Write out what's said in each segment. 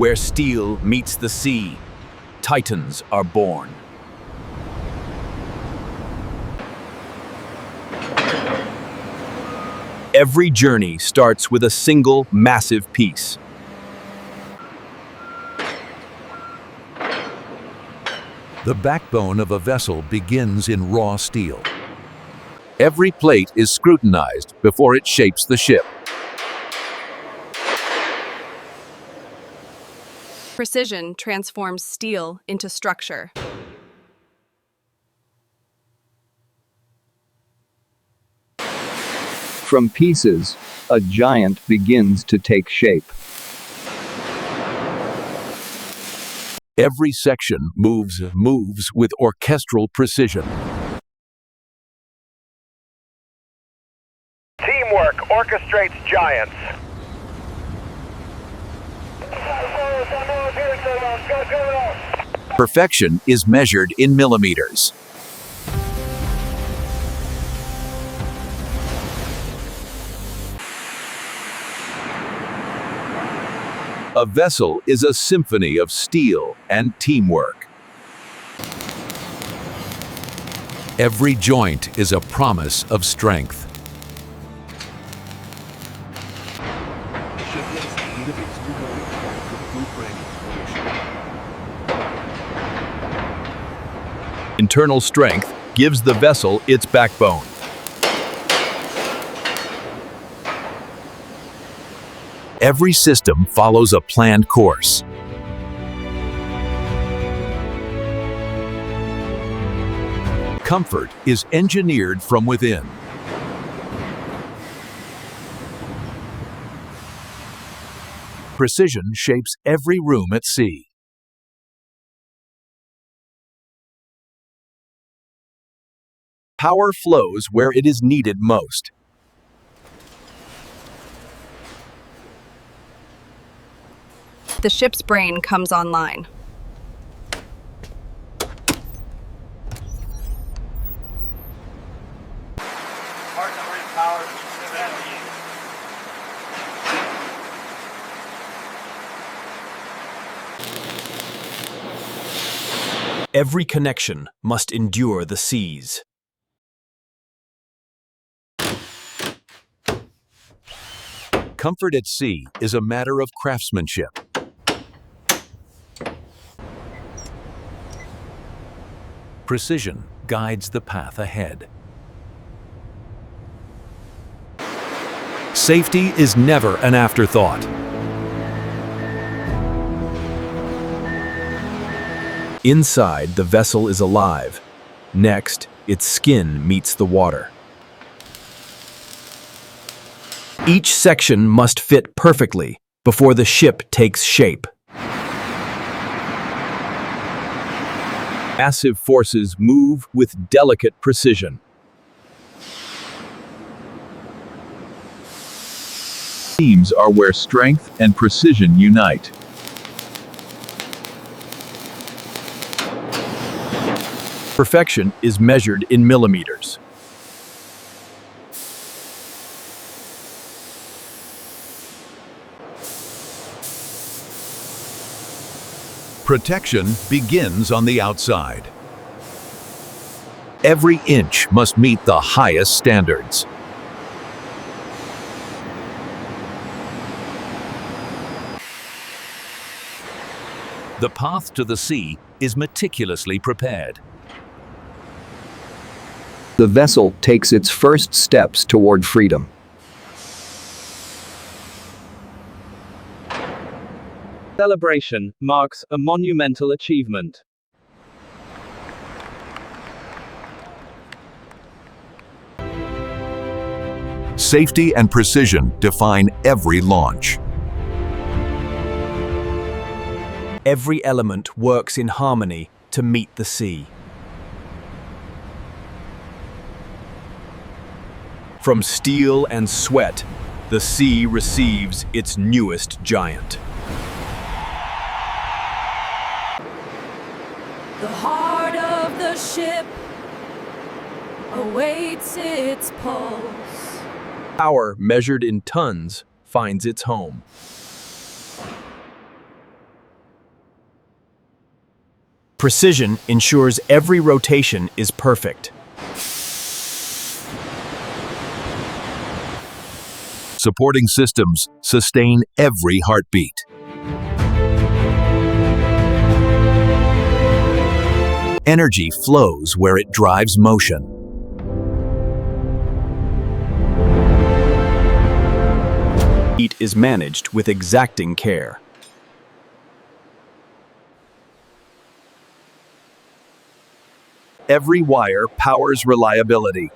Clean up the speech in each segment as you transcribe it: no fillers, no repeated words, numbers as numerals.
Where steel meets the sea, titans are born. Every journey starts with a single massive piece. The backbone of a vessel begins in raw steel. Every plate is scrutinized before it shapes the ship. Precision transforms steel into structure. From pieces, a giant begins to take shape. Every section moves with orchestral precision. Teamwork orchestrates giants. Perfection is measured in millimeters. A vessel is a symphony of steel and teamwork. Every joint is a promise of strength. Internal strength gives the vessel its backbone. Every system follows a planned course. Comfort is engineered from within. Precision shapes every room at sea. Power flows where it is needed most. The ship's brain comes online. Every connection must endure the seas. Comfort at sea is a matter of craftsmanship. Precision guides the path ahead. Safety is never an afterthought. Inside, the vessel is alive. Next, its skin meets the water. Each section must fit perfectly before the ship takes shape. Massive forces move with delicate precision. Teams are where strength and precision unite. Perfection is measured in millimeters. Protection begins on the outside. Every inch must meet the highest standards. The path to the sea is meticulously prepared. The vessel takes its first steps toward freedom. Celebration marks a monumental achievement. Safety and precision define every launch. Every element works in harmony to meet the sea. From steel and sweat, the sea receives its newest giant. The heart of the ship awaits its pulse. Power measured in tons finds its home. Precision ensures every rotation is perfect. Supporting systems sustain every heartbeat. Energy flows where it drives motion. Heat is managed with exacting care. Every wire powers reliability.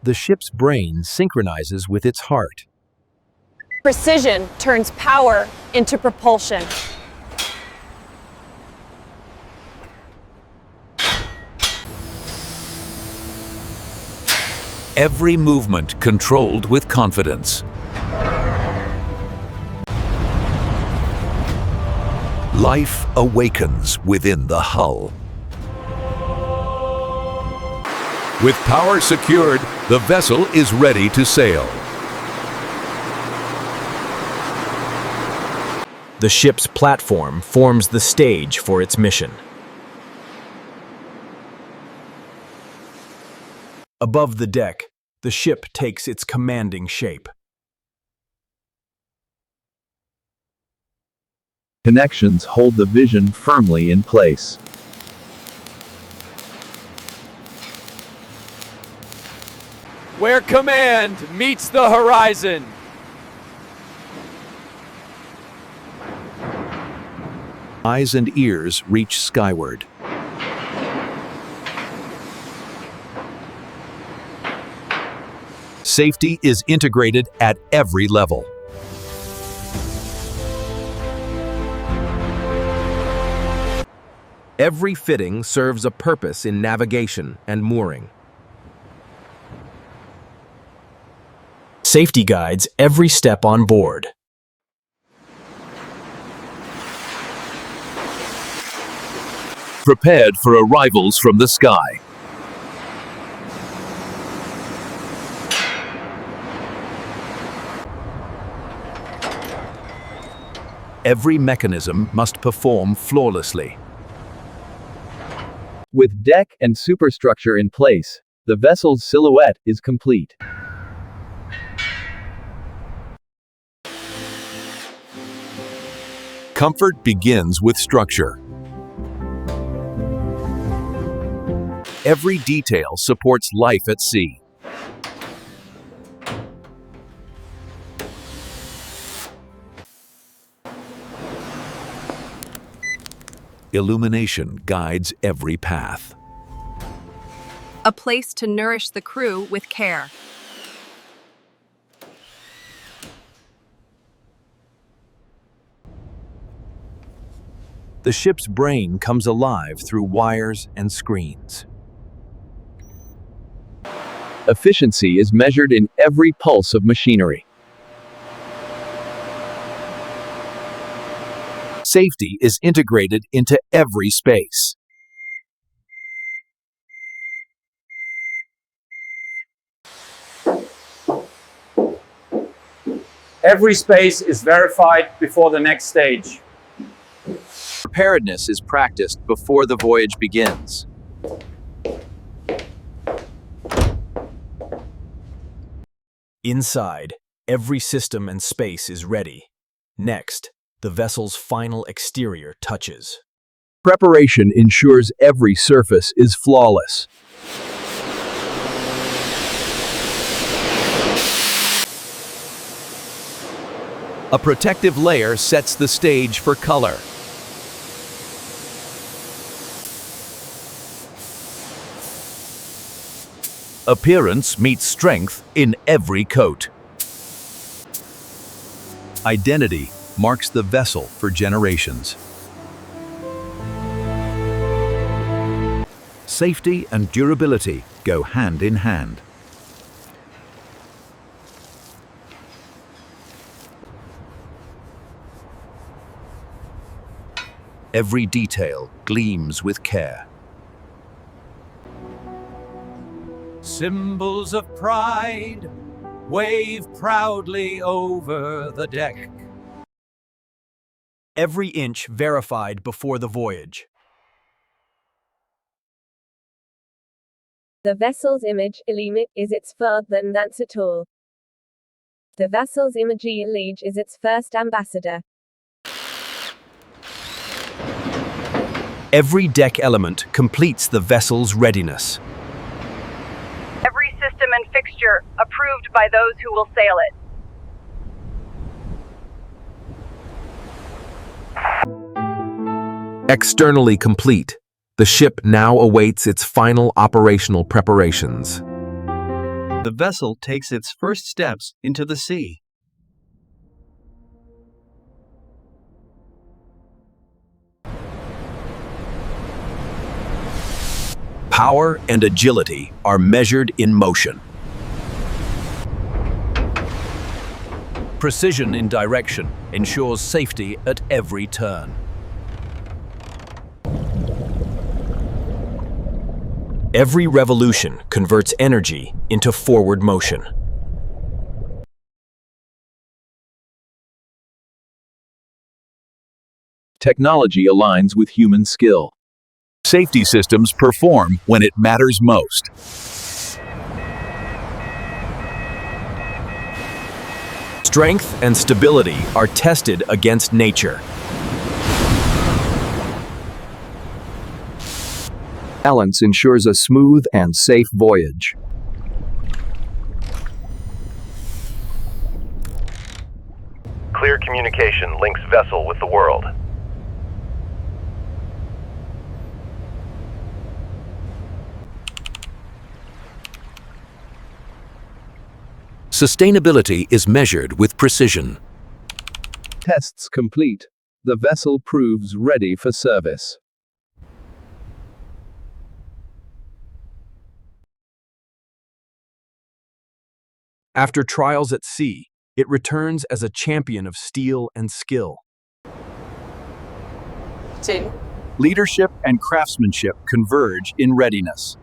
The ship's brain synchronizes with its heart. Precision turns power into propulsion. Every movement controlled with confidence. Life awakens within the hull. With power secured, the vessel is ready to sail. The ship's platform forms the stage for its mission. Above the deck, the ship takes its commanding shape. Connections hold the vision firmly in place. Where command meets the horizon. Eyes and ears reach skyward. Safety is integrated at every level. Every fitting serves a purpose in navigation and mooring. Safety guides every step on board. Prepared for arrivals from the sky. Every mechanism must perform flawlessly. With deck and superstructure in place, the vessel's silhouette is complete. Comfort begins with structure. Every detail supports life at sea. Illumination guides every path. A place to nourish the crew with care. The ship's brain comes alive through wires and screens. Efficiency is measured in every pulse of machinery. Safety is integrated into every space. Every space is verified before the next stage. Preparedness is practiced before the voyage begins. Inside, every system and space is ready. Next, the vessel's final exterior touches. Preparation ensures every surface is flawless. A protective layer sets the stage for color. Appearance meets strength in every coat. Identity marks the vessel for generations. Safety and durability go hand in hand. Every detail gleams with care. Symbols of pride wave proudly over the deck. Every inch verified before the voyage. The vessel's image is its further than that's at all. The vessel's image is its first ambassador. Every deck element completes the vessel's readiness. Every system and fixture approved by those who will sail it. Externally complete, the ship now awaits its final operational preparations. The vessel takes its first steps into the sea. Power and agility are measured in motion. Precision in direction ensures safety at every turn. Every revolution converts energy into forward motion. Technology aligns with human skill. Safety systems perform when it matters most. Strength and stability are tested against nature. Balance ensures a smooth and safe voyage. Clear communication links vessel with the world. Sustainability is measured with precision. Tests complete. The vessel proves ready for service. After trials at sea, it returns as a champion of steel and skill. Leadership and craftsmanship converge in readiness.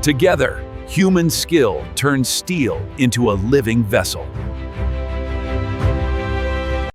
Together, human skill turns steel into a living vessel.